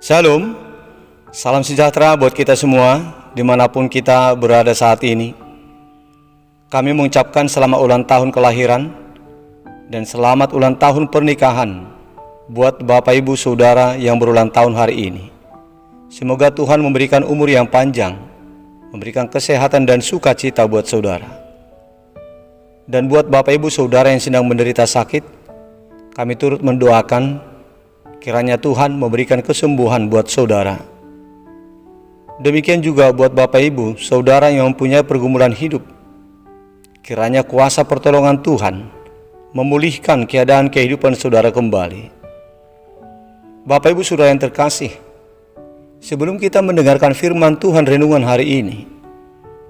Shalom, salam sejahtera buat kita semua dimanapun kita berada saat ini. Kami mengucapkan selamat ulang tahun kelahiran dan selamat ulang tahun pernikahan buat Bapak Ibu Saudara yang berulang tahun hari ini. Semoga Tuhan memberikan umur yang panjang, memberikan kesehatan dan sukacita buat saudara. Dan buat Bapak Ibu Saudara yang sedang menderita sakit, kami turut mendoakan kiranya Tuhan memberikan kesembuhan buat saudara. Demikian juga buat Bapak Ibu, saudara yang mempunyai pergumulan hidup. Kiranya kuasa pertolongan Tuhan memulihkan keadaan kehidupan saudara kembali. Bapak Ibu saudara yang terkasih, sebelum kita mendengarkan firman Tuhan renungan hari ini,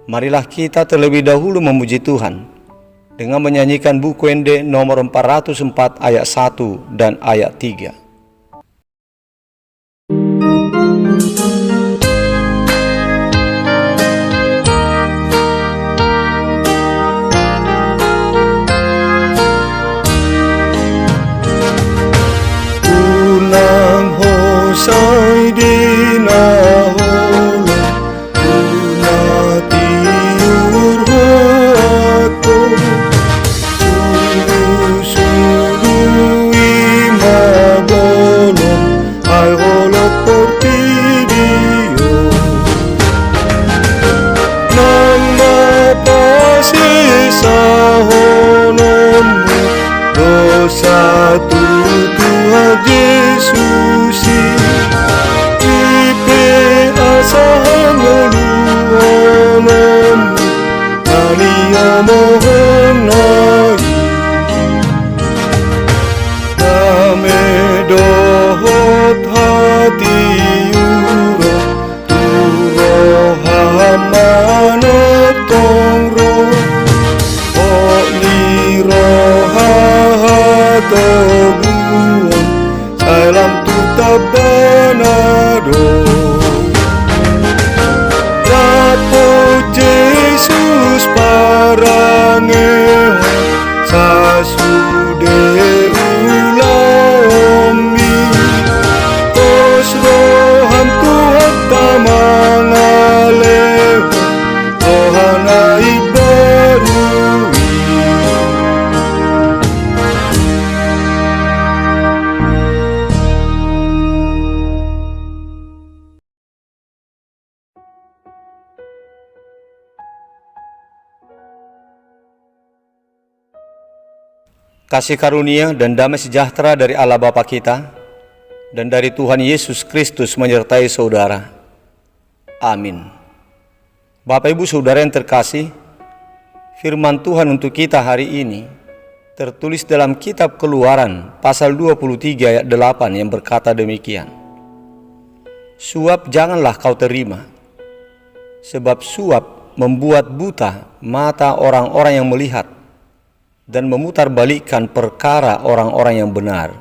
marilah kita terlebih dahulu memuji Tuhan dengan menyanyikan buku ND nomor 404 ayat 1 dan ayat 3. Sai di naholo unati urhoato sulu ima bolon ai holo portidio nama pasi sahonom dosa Tuhan Yesus dohot hati uro turo hamano tongro ni roha tobuan salam tuta benado Rapo Jesus parange sasude Kasih karunia dan damai sejahtera dari Allah Bapa kita dan dari Tuhan Yesus Kristus menyertai saudara. Amin. Bapak Ibu Saudara yang terkasih, firman Tuhan untuk kita hari ini tertulis dalam kitab Keluaran pasal 23 ayat 8 yang berkata demikian. Suap janganlah kau terima, sebab suap membuat buta mata orang-orang yang melihat dan memutarbalikkan perkara orang-orang yang benar.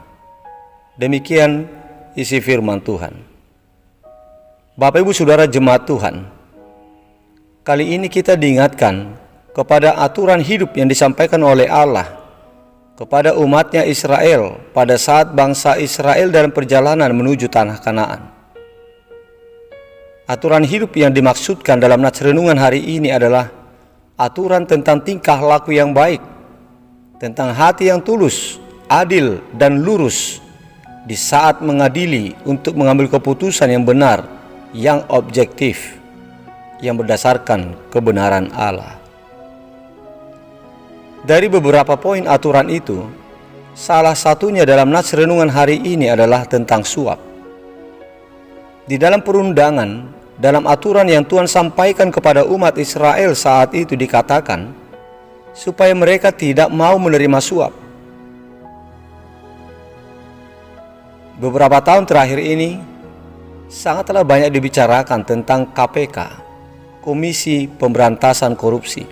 Demikian isi firman Tuhan. Bapak Ibu Saudara jemaat Tuhan, kali ini kita diingatkan kepada aturan hidup yang disampaikan oleh Allah kepada umatnya Israel pada saat bangsa Israel dalam perjalanan menuju tanah Kanaan. Aturan hidup yang dimaksudkan dalam nats renungan hari ini adalah aturan tentang tingkah laku yang baik, tentang hati yang tulus, adil, dan lurus di saat mengadili untuk mengambil keputusan yang benar, yang objektif, yang berdasarkan kebenaran Allah. Dari beberapa poin aturan itu, salah satunya dalam nats renungan hari ini adalah tentang suap. Di dalam perundangan, dalam aturan yang Tuhan sampaikan kepada umat Israel saat itu dikatakan, supaya mereka tidak mau menerima suap. Beberapa tahun terakhir ini sangatlah banyak dibicarakan tentang KPK, Komisi Pemberantasan Korupsi.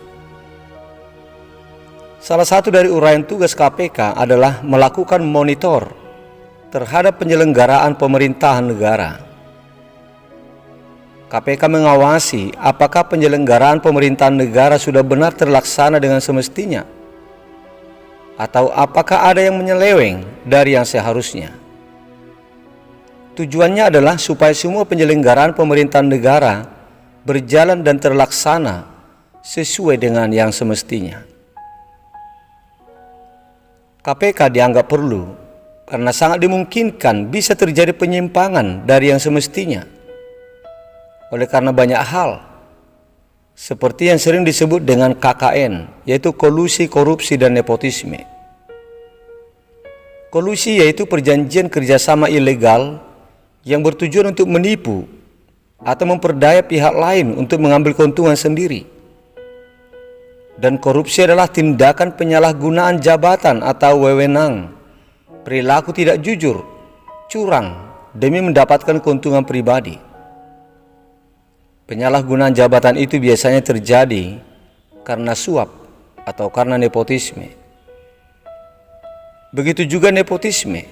Salah satu dari uraian tugas KPK adalah melakukan monitor terhadap penyelenggaraan pemerintahan negara. KPK mengawasi apakah penyelenggaraan pemerintahan negara sudah benar terlaksana dengan semestinya, atau apakah ada yang menyeleweng dari yang seharusnya. Tujuannya adalah supaya semua penyelenggaraan pemerintahan negara berjalan dan terlaksana sesuai dengan yang semestinya. KPK dianggap perlu karena sangat dimungkinkan bisa terjadi penyimpangan dari yang semestinya. Oleh karena banyak hal, seperti yang sering disebut dengan KKN, yaitu kolusi, korupsi, dan nepotisme. Kolusi yaitu perjanjian kerjasama ilegal yang bertujuan untuk menipu atau memperdaya pihak lain untuk mengambil keuntungan sendiri. Dan korupsi adalah tindakan penyalahgunaan jabatan atau wewenang, perilaku tidak jujur, curang demi mendapatkan keuntungan pribadi. Penyalahgunaan jabatan itu biasanya terjadi karena suap atau karena nepotisme. Begitu juga nepotisme,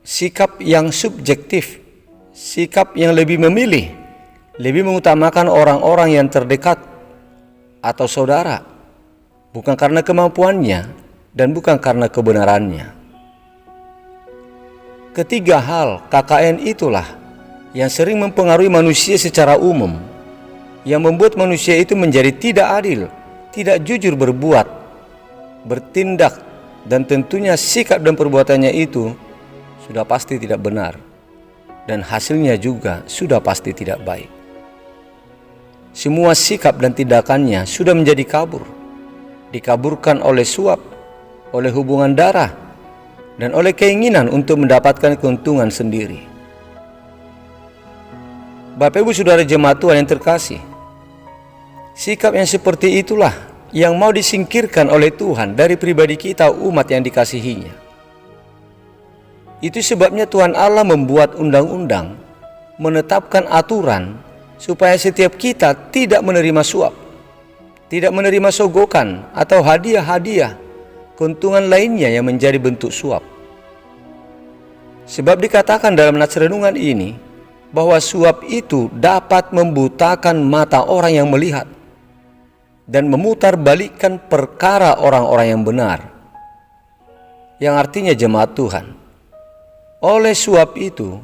sikap yang subjektif, sikap yang lebih memilih, lebih mengutamakan orang-orang yang terdekat atau saudara, bukan karena kemampuannya dan bukan karena kebenarannya. Ketiga hal KKN itulah yang sering mempengaruhi manusia secara umum, yang membuat manusia itu menjadi tidak adil, tidak jujur berbuat, bertindak, dan tentunya sikap dan perbuatannya itu sudah pasti tidak benar, dan hasilnya juga sudah pasti tidak baik. Semua sikap dan tindakannya sudah menjadi kabur, dikaburkan oleh suap, oleh hubungan darah, dan oleh keinginan untuk mendapatkan keuntungan sendiri. Bapak Ibu Saudara jemaat Tuhan yang terkasih, sikap yang seperti itulah yang mau disingkirkan oleh Tuhan dari pribadi kita umat yang dikasihinya. Itu sebabnya Tuhan Allah membuat undang-undang, menetapkan aturan supaya setiap kita tidak menerima suap, tidak menerima sogokan atau hadiah-hadiah, keuntungan lainnya yang menjadi bentuk suap. Sebab dikatakan dalam nats renungan ini, bahwa suap itu dapat membutakan mata orang yang melihat dan memutarbalikkan perkara orang-orang yang benar. Yang artinya jemaat Tuhan, oleh suap itu,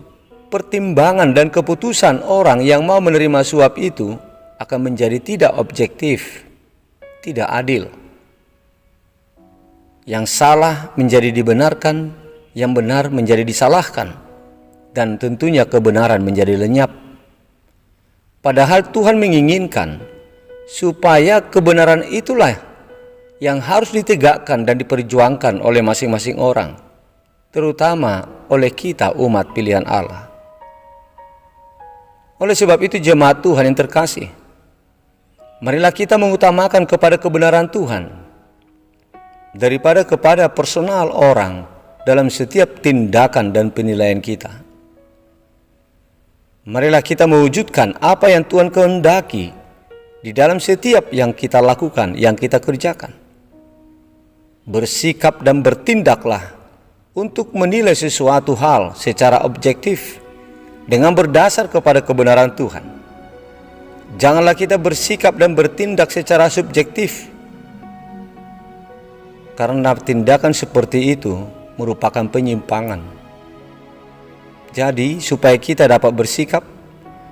pertimbangan dan keputusan orang yang mau menerima suap itu akan menjadi tidak objektif, tidak adil. Yang salah menjadi dibenarkan, yang benar menjadi disalahkan, dan tentunya kebenaran menjadi lenyap. Padahal Tuhan menginginkan supaya kebenaran itulah yang harus ditegakkan dan diperjuangkan oleh masing-masing orang, terutama oleh kita umat pilihan Allah. Oleh sebab itu jemaat Tuhan yang terkasih, marilah kita mengutamakan kepada kebenaran Tuhan daripada kepada personal orang dalam setiap tindakan dan penilaian kita. Marilah kita mewujudkan apa yang Tuhan kehendaki di dalam setiap yang kita lakukan, yang kita kerjakan. Bersikap dan bertindaklah untuk menilai sesuatu hal secara objektif dengan berdasar kepada kebenaran Tuhan. Janganlah kita bersikap dan bertindak secara subjektif, karena tindakan seperti itu merupakan penyimpangan. Jadi supaya kita dapat bersikap,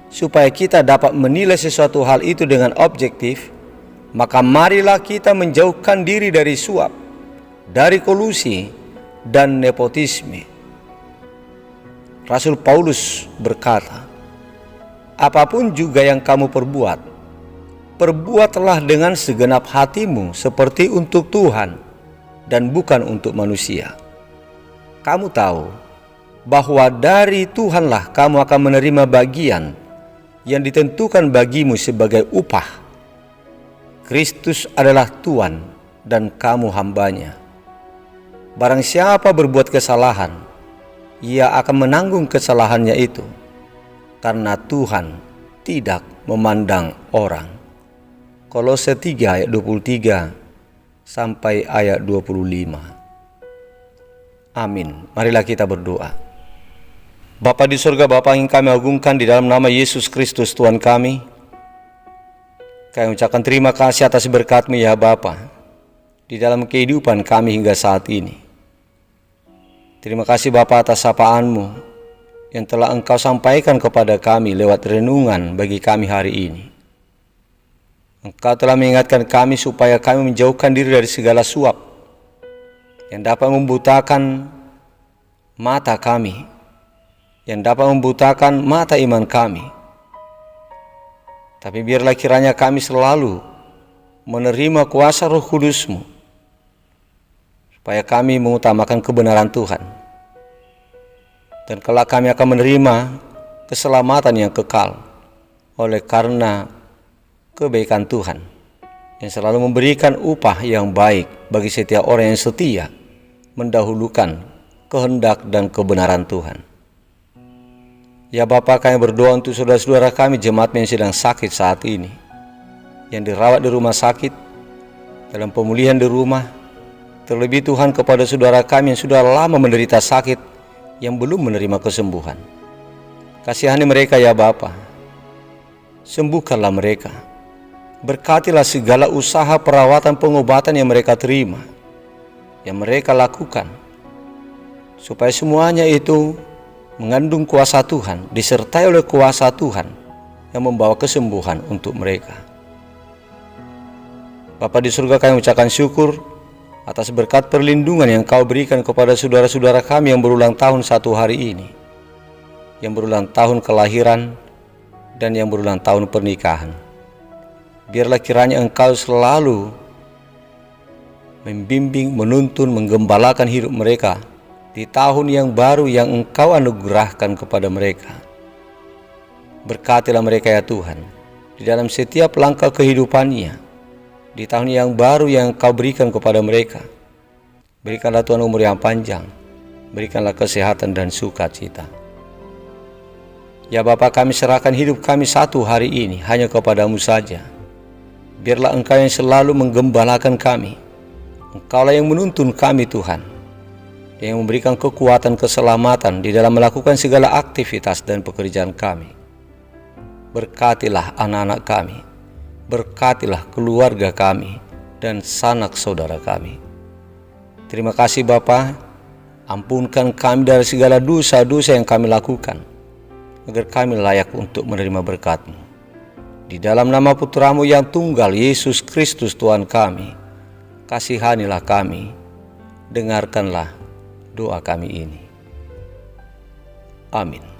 supaya kita dapat menilai sesuatu hal itu dengan objektif, maka marilah kita menjauhkan diri dari suap, dari kolusi, dan nepotisme. Rasul Paulus berkata, apapun juga yang kamu perbuat, perbuatlah dengan segenap hatimu seperti untuk Tuhan dan bukan untuk manusia. Kamu tahu bahwa dari Tuhanlah kamu akan menerima bagian yang ditentukan bagimu sebagai upah. Kristus adalah Tuhan dan kamu hambanya. Barang siapa berbuat kesalahan, ia akan menanggung kesalahannya itu, karena Tuhan tidak memandang orang. Kolose 3 ayat 23 sampai ayat 25. Amin. Marilah kita berdoa. Bapa di surga, Bapa yang kami agungkan di dalam nama Yesus Kristus Tuhan kami, ucapkan terima kasih atas berkat-Mu ya Bapa di dalam kehidupan kami hingga saat ini. Terima kasih Bapa atas sapaan-Mu yang telah Engkau sampaikan kepada kami lewat renungan bagi kami hari ini. Engkau telah mengingatkan kami supaya kami menjauhkan diri dari segala suap yang dapat membutakan mata kami, yang dapat membutakan mata iman kami. Tapi biarlah kiranya kami selalu menerima kuasa Roh Kudus-Mu, supaya kami mengutamakan kebenaran Tuhan. Dan kelak kami akan menerima keselamatan yang kekal oleh karena kebaikan Tuhan, yang selalu memberikan upah yang baik bagi setiap orang yang setia mendahulukan kehendak dan kebenaran Tuhan. Ya Bapa, kami berdoa untuk saudara-saudara kami jemaat yang sedang sakit saat ini, yang dirawat di rumah sakit, dalam pemulihan di rumah. Terlebih Tuhan, kepada saudara kami yang sudah lama menderita sakit, yang belum menerima kesembuhan. Kasihani mereka ya Bapa, sembuhkanlah mereka. Berkatilah segala usaha perawatan pengobatan yang mereka terima, yang mereka lakukan, supaya semuanya itu mengandung kuasa Tuhan, disertai oleh kuasa Tuhan yang membawa kesembuhan untuk mereka. Bapa di surga, kami ucapkan syukur atas berkat perlindungan yang Kau berikan kepada saudara-saudara kami yang berulang tahun satu hari ini, yang berulang tahun kelahiran dan yang berulang tahun pernikahan. Biarlah kiranya Engkau selalu membimbing, menuntun, menggembalakan hidup mereka di tahun yang baru yang Engkau anugerahkan kepada mereka. Berkatilah mereka ya Tuhan, di dalam setiap langkah kehidupannya, di tahun yang baru yang Kau berikan kepada mereka. Berikanlah Tuhan umur yang panjang, berikanlah kesehatan dan sukacita. Ya Bapa, kami serahkan hidup kami satu hari ini hanya kepada-Mu saja. Biarlah Engkau yang selalu menggembalakan kami. Engkaulah yang menuntun kami Tuhan, yang memberikan kekuatan keselamatan di dalam melakukan segala aktivitas dan pekerjaan kami. Berkatilah anak-anak kami, berkatilah keluarga kami dan sanak saudara kami. Terima kasih Bapa, ampunkan kami dari segala dosa-dosa yang kami lakukan, agar kami layak untuk menerima berkat-Mu. Di dalam nama Putra-Mu yang tunggal, Yesus Kristus Tuhan kami, kasihanilah kami, dengarkanlah doa kami ini. Amin.